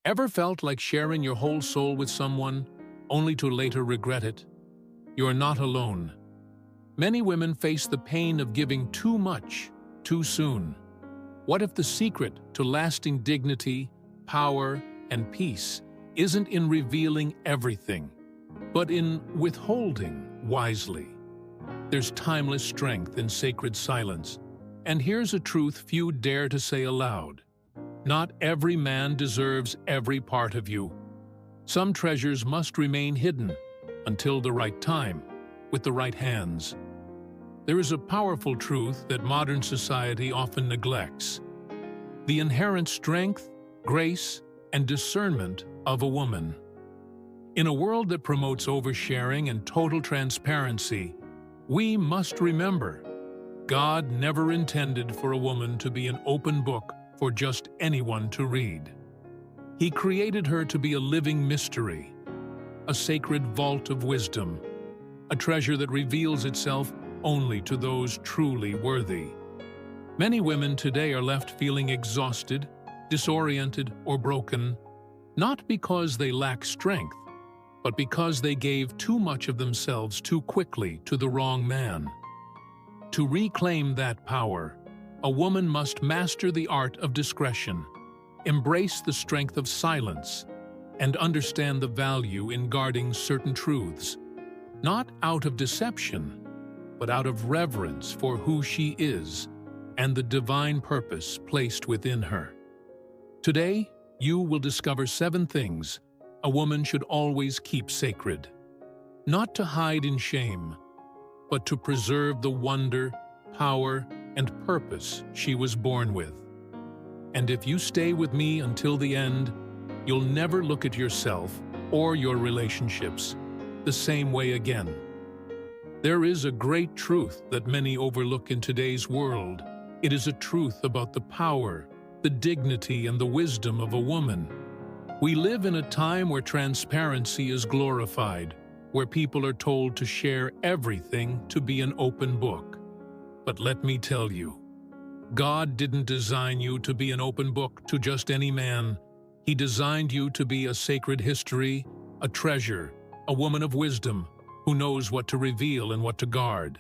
Ever felt like sharing your whole soul with someone, only to later regret it? You are not alone. Many women face the pain of giving too much, too soon. What if the secret to lasting dignity, power, and peace isn't in revealing everything, but in withholding wisely? There's timeless strength in sacred silence, and here's a truth few dare to say aloud. Not every man deserves every part of you. Some treasures must remain hidden until the right time, with the right hands. There is a powerful truth that modern society often neglects: the inherent strength, grace, and discernment of a woman. In a world that promotes oversharing and total transparency, we must remember, God never intended for a woman to be an open book for just anyone to read. He created her to be a living mystery, a sacred vault of wisdom, a treasure that reveals itself only to those truly worthy. Many women today are left feeling exhausted, disoriented, or broken, not because they lack strength, but because they gave too much of themselves too quickly to the wrong man. To reclaim that power, a woman must master the art of discretion, embrace the strength of silence, and understand the value in guarding certain truths, not out of deception, but out of reverence for who she is and the divine purpose placed within her. Today, you will discover 7 things a woman should always keep sacred, not to hide in shame, but to preserve the wonder, power, and purpose she was born with. And if you stay with me until the end, you'll never look at yourself or your relationships the same way again. There is a great truth that many overlook in today's world. It is a truth about the power, the dignity, and the wisdom of a woman. We live in a time where transparency is glorified, where people are told to share everything, to be an open book. But let me tell you, God didn't design you to be an open book to just any man. He designed you to be a sacred history, a treasure, a woman of wisdom who knows what to reveal and what to guard.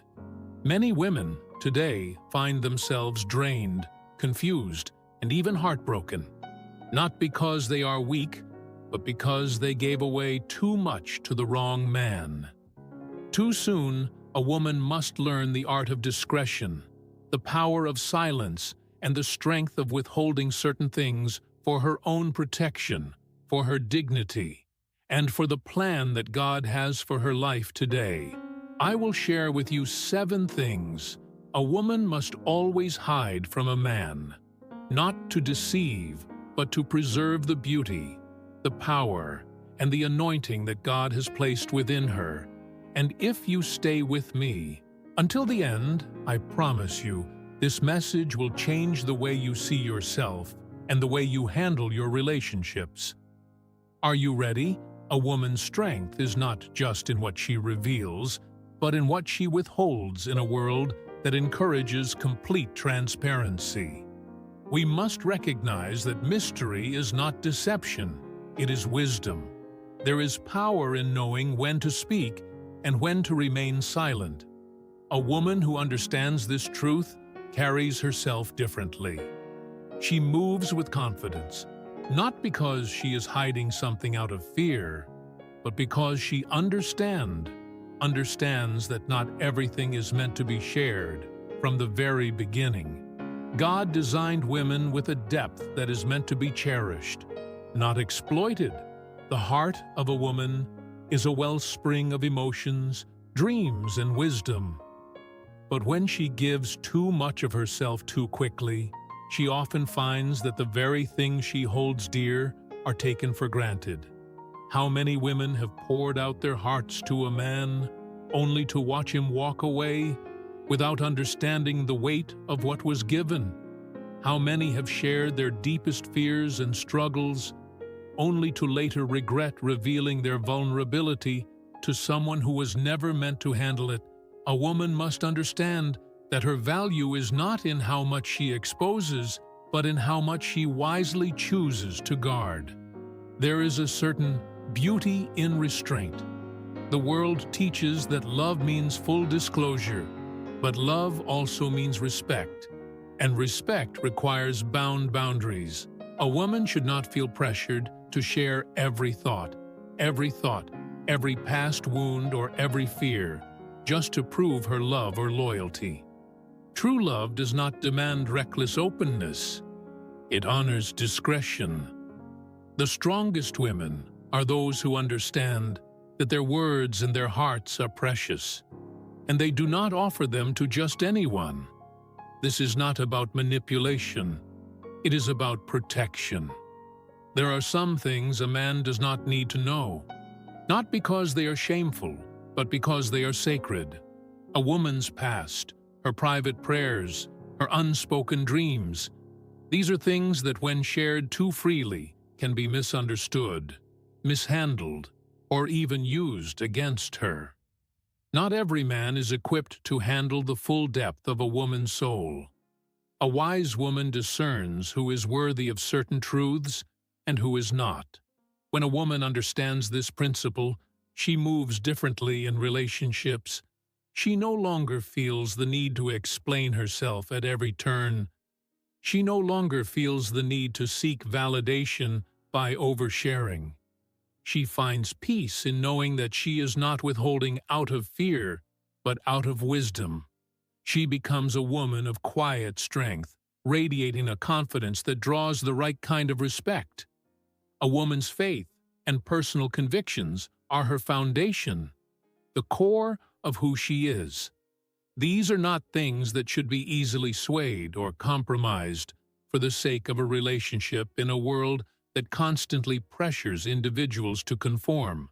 Many women today find themselves drained, confused, and even heartbroken, not because they are weak, but because they gave away too much to the wrong man. Too soon, a woman must learn the art of discretion, the power of silence, and the strength of withholding certain things for her own protection, for her dignity, and for the plan that God has for her life today. I will share with you 7 things a woman must always hide from a man, not to deceive, but to preserve the beauty, the power, and the anointing that God has placed within her. And if you stay with me until the end, I promise you, this message will change the way you see yourself and the way you handle your relationships. Are you ready? A woman's strength is not just in what she reveals, but in what she withholds in a world that encourages complete transparency. We must recognize that mystery is not deception, it is wisdom. There is power in knowing when to speak and when to remain silent. A woman who understands this truth carries herself differently. She moves with confidence, not because she is hiding something out of fear, but because she understands that not everything is meant to be shared from the very beginning. God designed women with a depth that is meant to be cherished, not exploited. The heart of a woman is a wellspring of emotions, dreams, and wisdom. But when she gives too much of herself too quickly, she often finds that the very things she holds dear are taken for granted. How many women have poured out their hearts to a man, only to watch him walk away without understanding the weight of what was given? How many have shared their deepest fears and struggles, only to later regret revealing their vulnerability to someone who was never meant to handle it? A woman must understand that her value is not in how much she exposes, but in how much she wisely chooses to guard. There is a certain beauty in restraint. The world teaches that love means full disclosure, but love also means respect, and respect requires boundaries. A woman should not feel pressured to share every thought, every past wound or every fear, just to prove her love or loyalty. True love does not demand reckless openness. It honors discretion. The strongest women are those who understand that their words and their hearts are precious, and they do not offer them to just anyone. This is not about manipulation. It is about protection. There are some things a man does not need to know, not because they are shameful, but because they are sacred. A woman's past, her private prayers, her unspoken dreams. These are things that, when shared too freely, can be misunderstood, mishandled, or even used against her. Not every man is equipped to handle the full depth of a woman's soul. A wise woman discerns who is worthy of certain truths and who is not. When a woman understands this principle, she moves differently in relationships. She no longer feels the need to explain herself at every turn. She no longer feels the need to seek validation by oversharing. She finds peace in knowing that she is not withholding out of fear, but out of wisdom. She becomes a woman of quiet strength, radiating a confidence that draws the right kind of respect. A woman's faith and personal convictions are her foundation, the core of who she is. These are not things that should be easily swayed or compromised for the sake of a relationship in a world that constantly pressures individuals to conform.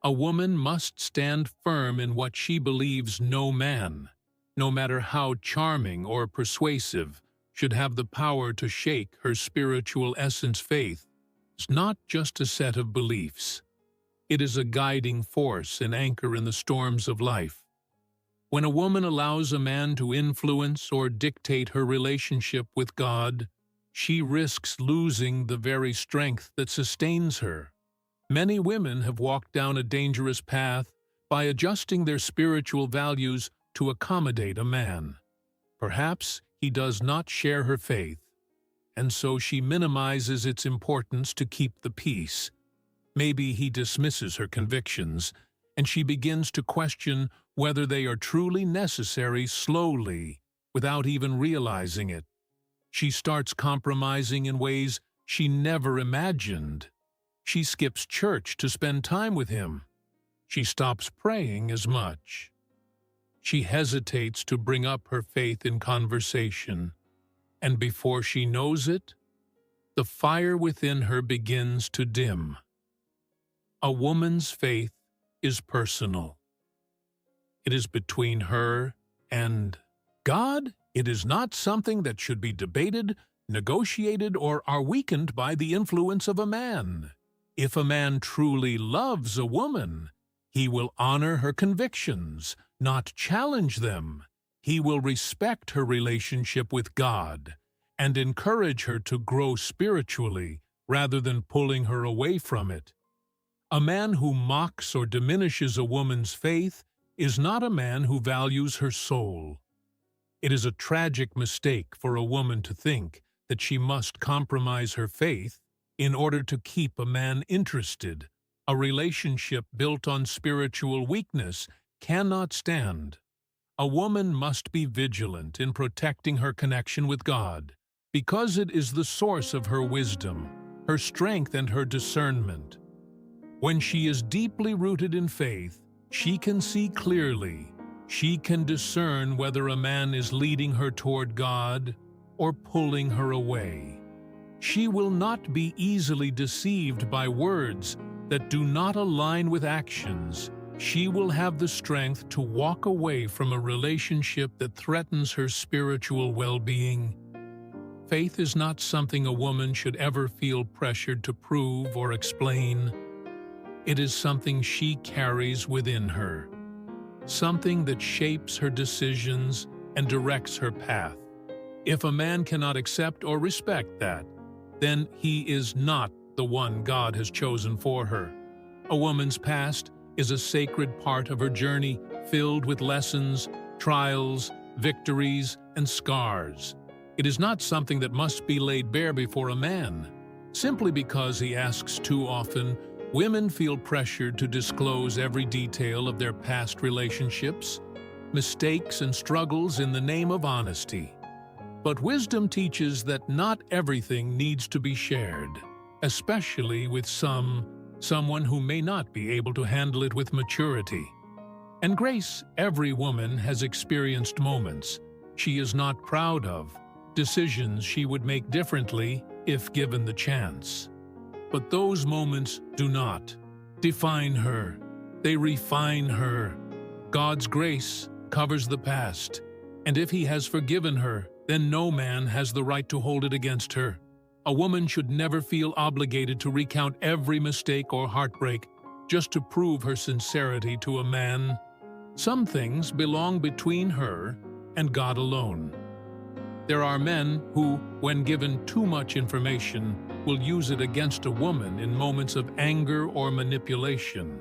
A woman must stand firm in what she believes. No man, no matter how charming or persuasive, should have the power to shake her spiritual essence. Faith is not just a set of beliefs. It is a guiding force and anchor in the storms of life. When a woman allows a man to influence or dictate her relationship with God, she risks losing the very strength that sustains her. Many women have walked down a dangerous path by adjusting their spiritual values to accommodate a man. Perhaps he does not share her faith, and so she minimizes its importance to keep the peace. Maybe he dismisses her convictions, and she begins to question whether they are truly necessary. Slowly, without even realizing it, she starts compromising in ways she never imagined. She skips church to spend time with him. She stops praying as much. She hesitates to bring up her faith in conversation, and before she knows it, the fire within her begins to dim. A woman's faith is personal. It is between her and God. It is not something that should be debated, negotiated, or are weakened by the influence of a man. If a man truly loves a woman, he will honor her convictions, not challenge them. He will respect her relationship with God and encourage her to grow spiritually rather than pulling her away from it. A man who mocks or diminishes a woman's faith is not a man who values her soul. It is a tragic mistake for a woman to think that she must compromise her faith in order to keep a man interested. A relationship built on spiritual weakness cannot stand. A woman must be vigilant in protecting her connection with God, because it is the source of her wisdom, her strength, and her discernment. When she is deeply rooted in faith, she can see clearly. She can discern whether a man is leading her toward God or pulling her away. She will not be easily deceived by words that do not align with actions. She will have the strength to walk away from a relationship that threatens her spiritual well-being. Faith is not something a woman should ever feel pressured to prove or explain. It is something she carries within her, something that shapes her decisions and directs her path. If a man cannot accept or respect that, then he is not the one God has chosen for her. A woman's past is a sacred part of her journey, filled with lessons, trials, victories, and scars. It is not something that must be laid bare before a man. Simply because he asks too often, women feel pressured to disclose every detail of their past relationships, mistakes, and struggles in the name of honesty. But wisdom teaches that not everything needs to be shared, especially with someone who may not be able to handle it with maturity. And grace, every woman has experienced moments she is not proud of, decisions she would make differently if given the chance. But those moments do not define her. They refine her. God's grace covers the past, and if He has forgiven her, then no man has the right to hold it against her. A woman should never feel obligated to recount every mistake or heartbreak just to prove her sincerity to a man. Some things belong between her and God alone. There are men who, when given too much information, will use it against a woman in moments of anger or manipulation.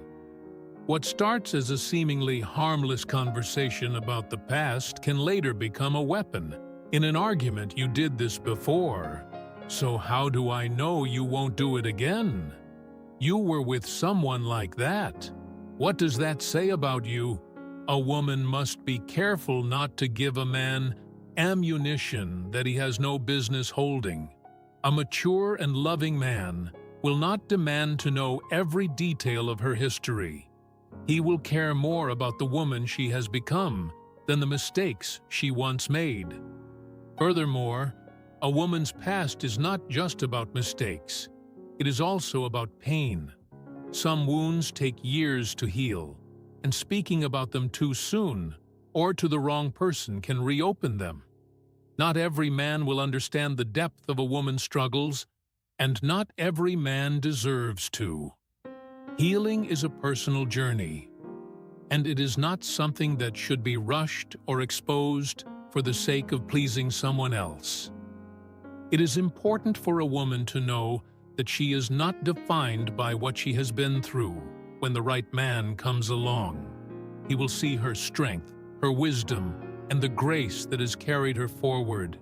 What starts as a seemingly harmless conversation about the past can later become a weapon. In an argument, "You did this before, so how do I know you won't do it again? You were with someone like that. What does that say about you?" A woman must be careful not to give a man ammunition that he has no business holding. A mature and loving man will not demand to know every detail of her history. He will care more about the woman she has become than the mistakes she once made. Furthermore, a woman's past is not just about mistakes. It is also about pain. Some wounds take years to heal, and speaking about them too soon or to the wrong person can reopen them. Not every man will understand the depth of a woman's struggles, and not every man deserves to. Healing is a personal journey, and it is not something that should be rushed or exposed for the sake of pleasing someone else. It is important for a woman to know that she is not defined by what she has been through. When the right man comes along, he will see her strength, her wisdom, and the grace that has carried her forward.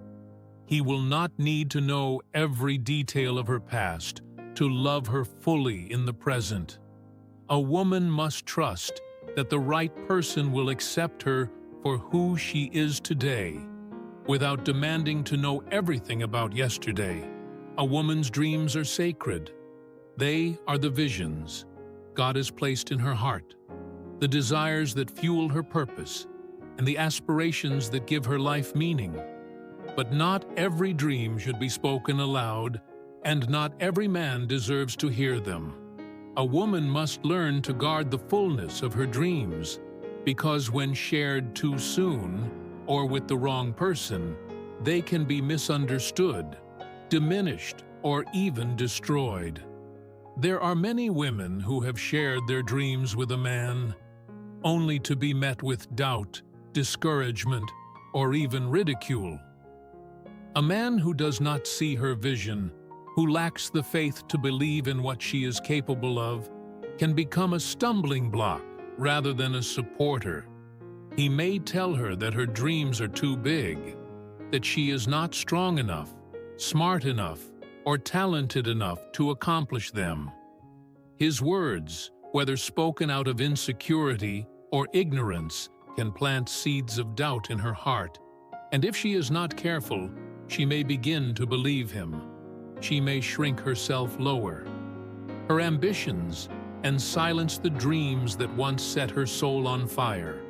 He will not need to know every detail of her past to love her fully in the present. A woman must trust that the right person will accept her for who she is today, without demanding to know everything about yesterday. A woman's dreams are sacred. They are the visions God has placed in her heart, the desires that fuel her purpose, and the aspirations that give her life meaning. But not every dream should be spoken aloud, and not every man deserves to hear them. A woman must learn to guard the fullness of her dreams, because when shared too soon or with the wrong person, they can be misunderstood, diminished, or even destroyed. There are many women who have shared their dreams with a man, only to be met with doubt, discouragement, or even ridicule. A man who does not see her vision, who lacks the faith to believe in what she is capable of, can become a stumbling block rather than a supporter. He may tell her that her dreams are too big, that she is not strong enough, smart enough, or talented enough to accomplish them. His words, whether spoken out of insecurity or ignorance, can plant seeds of doubt in her heart, and if she is not careful, she may begin to believe him. She may shrink herself lower, her ambitions, and silence the dreams that once set her soul on fire.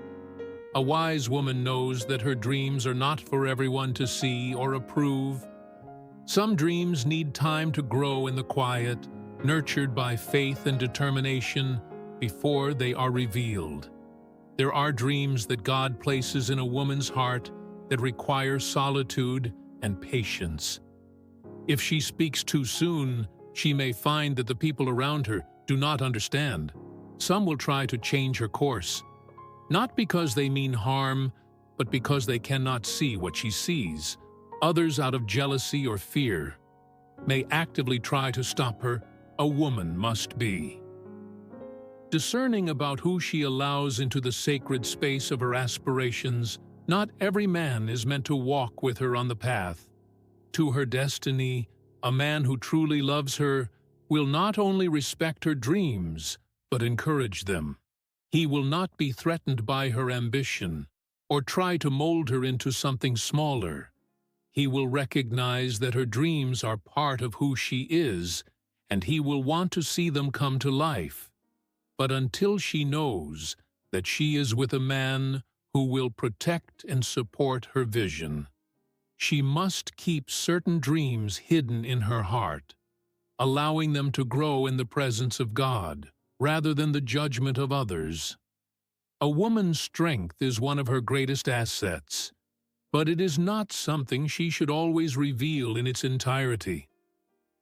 A wise woman knows that her dreams are not for everyone to see or approve. Some dreams need time to grow in the quiet, nurtured by faith and determination before they are revealed. There are dreams that God places in a woman's heart that require solitude and patience. If she speaks too soon, she may find that the people around her do not understand. Some will try to change her course, not because they mean harm, but because they cannot see what she sees. Others, out of jealousy or fear, may actively try to stop her a woman must be. Discerning about who she allows into the sacred space of her aspirations, not every man is meant to walk with her on the path to her destiny. A man who truly loves her will not only respect her dreams, but encourage them. He will not be threatened by her ambition or try to mold her into something smaller. He will recognize that her dreams are part of who she is, and he will want to see them come to life. But until she knows that she is with a man who will protect and support her vision, she must keep certain dreams hidden in her heart, allowing them to grow in the presence of God, rather than the judgment of others. A woman's strength is one of her greatest assets, but it is not something she should always reveal in its entirety.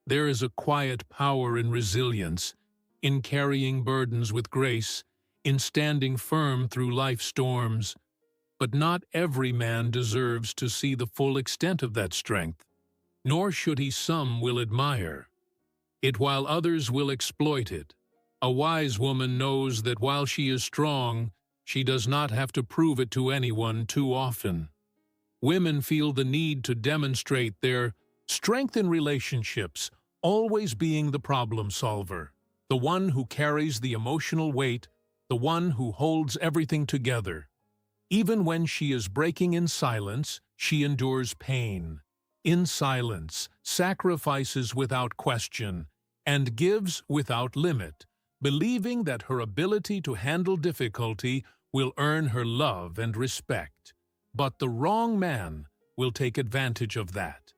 There is a quiet power in resilience, in carrying burdens with grace, in standing firm through life's storms. But not every man deserves to see the full extent of that strength, nor should he. Some will admire it while others will exploit it. A wise woman knows that while she is strong, she does not have to prove it to anyone too often. Women feel the need to demonstrate their strength in relationships, always being the problem solver, the one who carries the emotional weight, the one who holds everything together. Even when she is breaking in silence, she endures pain. In silence, sacrifices without question, and gives without limit, believing that her ability to handle difficulty will earn her love and respect. But the wrong man will take advantage of that.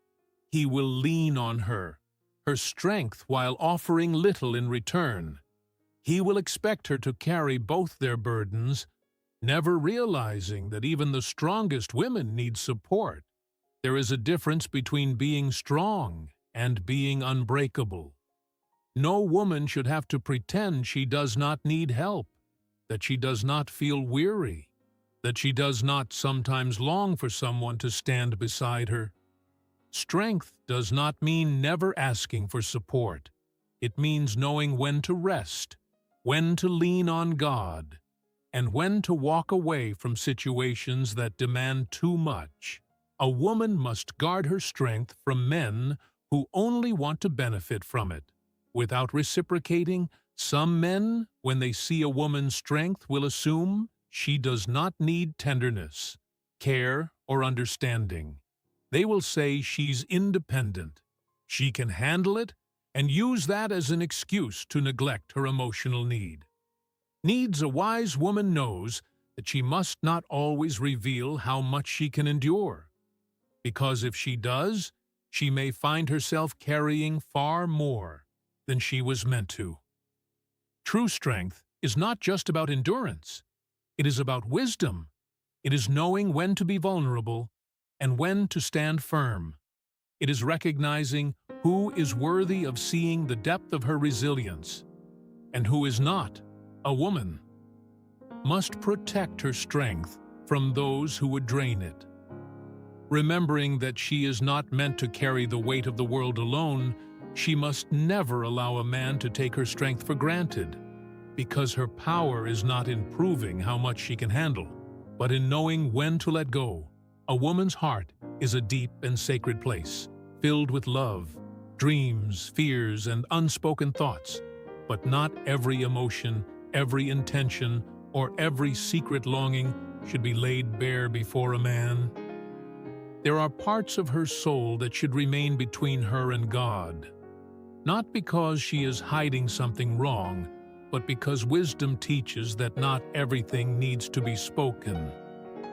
He will lean on her strength while offering little in return. He will expect her to carry both their burdens, never realizing that even the strongest women need support. There is a difference between being strong and being unbreakable. No woman should have to pretend she does not need help, that she does not feel weary, that she does not sometimes long for someone to stand beside her. Strength does not mean never asking for support. It means knowing when to rest, when to lean on God, and when to walk away from situations that demand too much. A woman must guard her strength from men who only want to benefit from it. Without reciprocating, some men, when they see a woman's strength, will assume she does not need tenderness, care, or understanding. They will say she's independent, she can handle it, and use that as an excuse to neglect her emotional needs. A wise woman knows that she must not always reveal how much she can endure, because if she does, she may find herself carrying far more than she was meant to. True strength is not just about endurance. It is about wisdom. It is knowing when to be vulnerable and when to stand firm. It is recognizing who is worthy of seeing the depth of her resilience and who is not. A woman must protect her strength from those who would drain it. Remembering that she is not meant to carry the weight of the world alone, she must never allow a man to take her strength for granted, because her power is not in proving how much she can handle, but in knowing when to let go. A woman's heart is a deep and sacred place, filled with love, dreams, fears, and unspoken thoughts. But not every emotion, every intention, or every secret longing should be laid bare before a man. There are parts of her soul that should remain between her and God, not because she is hiding something wrong, but because wisdom teaches that not everything needs to be spoken.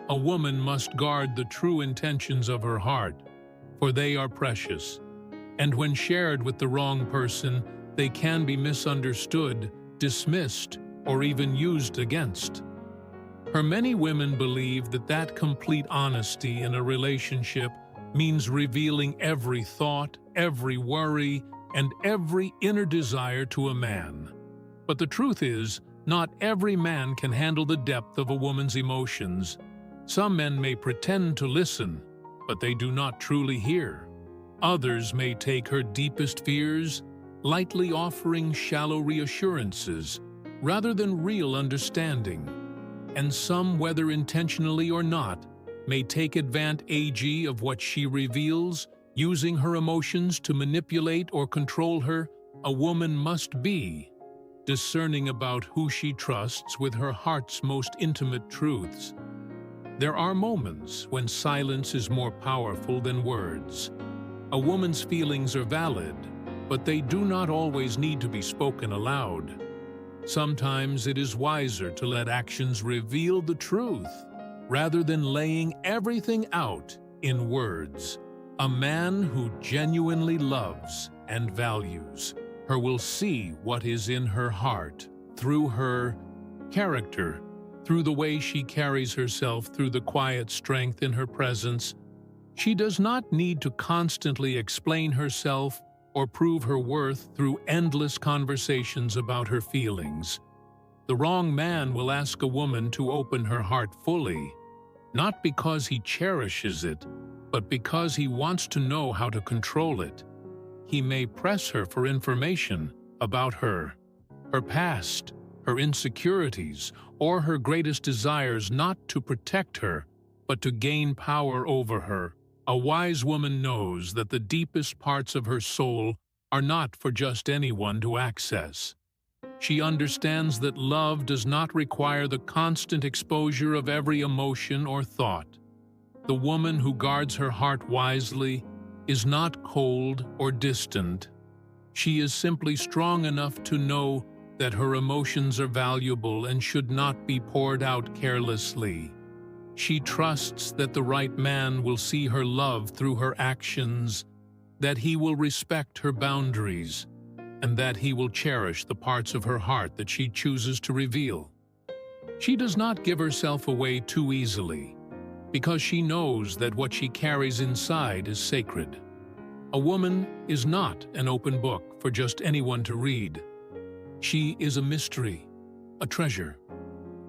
A woman must guard the true intentions of her heart, for they are precious, and when shared with the wrong person, they can be misunderstood, dismissed, or even used against her. Many women believe that complete honesty in a relationship means revealing every thought, every worry, and every inner desire to a man. But the truth is, not every man can handle the depth of a woman's emotions. Some men may pretend to listen, but they do not truly hear. Others may take her deepest fears, lightly offering shallow reassurances rather than real understanding. And some, whether intentionally or not, may take advantage of what she reveals, using her emotions to manipulate or control her. A woman must be discerning about who she trusts with her heart's most intimate truths. There are moments when silence is more powerful than words. A woman's feelings are valid, but they do not always need to be spoken aloud. Sometimes it is wiser to let actions reveal the truth, rather than laying everything out in words. A man who genuinely loves and values her will see what is in her heart, through her character, through the way she carries herself, through the quiet strength in her presence. She does not need to constantly explain herself or prove her worth through endless conversations about her feelings. The wrong man will ask a woman to open her heart fully, not because he cherishes it, but because he wants to know how to control it. He may press her for information about her past, her insecurities, or her greatest desires, not to protect her, but to gain power over her. A wise woman knows that the deepest parts of her soul are not for just anyone to access. She understands that love does not require the constant exposure of every emotion or thought. The woman who guards her heart wisely is not cold or distant. She is simply strong enough to know that her emotions are valuable and should not be poured out carelessly. She trusts that the right man will see her love through her actions, that he will respect her boundaries, and that he will cherish the parts of her heart that she chooses to reveal. She does not give herself away too easily, because she knows that what she carries inside is sacred. A woman is not an open book for just anyone to read. She is a mystery, a treasure,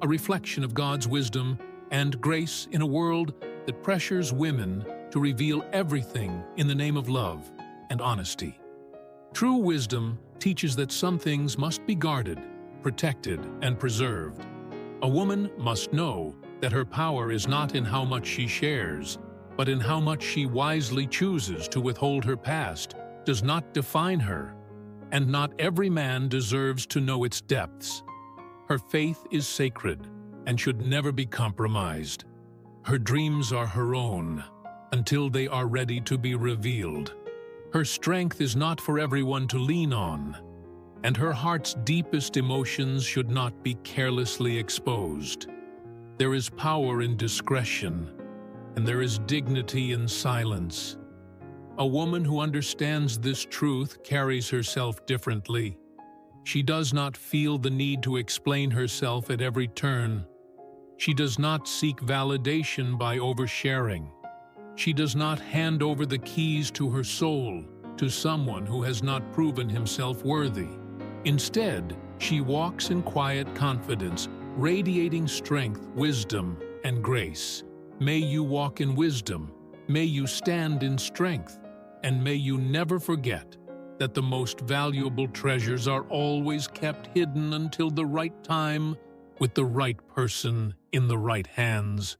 a reflection of God's wisdom and grace in a world that pressures women to reveal everything in the name of love and honesty. True wisdom teaches that some things must be guarded, protected, and preserved. A woman must know that her power is not in how much she shares, but in how much she wisely chooses to withhold. Her past does not define her, and not every man deserves to know its depths. Her faith is sacred and should never be compromised. Her dreams are her own until they are ready to be revealed. Her strength is not for everyone to lean on, and her heart's deepest emotions should not be carelessly exposed. There is power in discretion, and there is dignity in silence. A woman who understands this truth carries herself differently. She does not feel the need to explain herself at every turn. She does not seek validation by oversharing. She does not hand over the keys to her soul to someone who has not proven himself worthy. Instead, she walks in quiet confidence, radiating strength, wisdom, and grace. May you walk in wisdom, may you stand in strength, and may you never forget that the most valuable treasures are always kept hidden until the right time, with the right person in the right hands.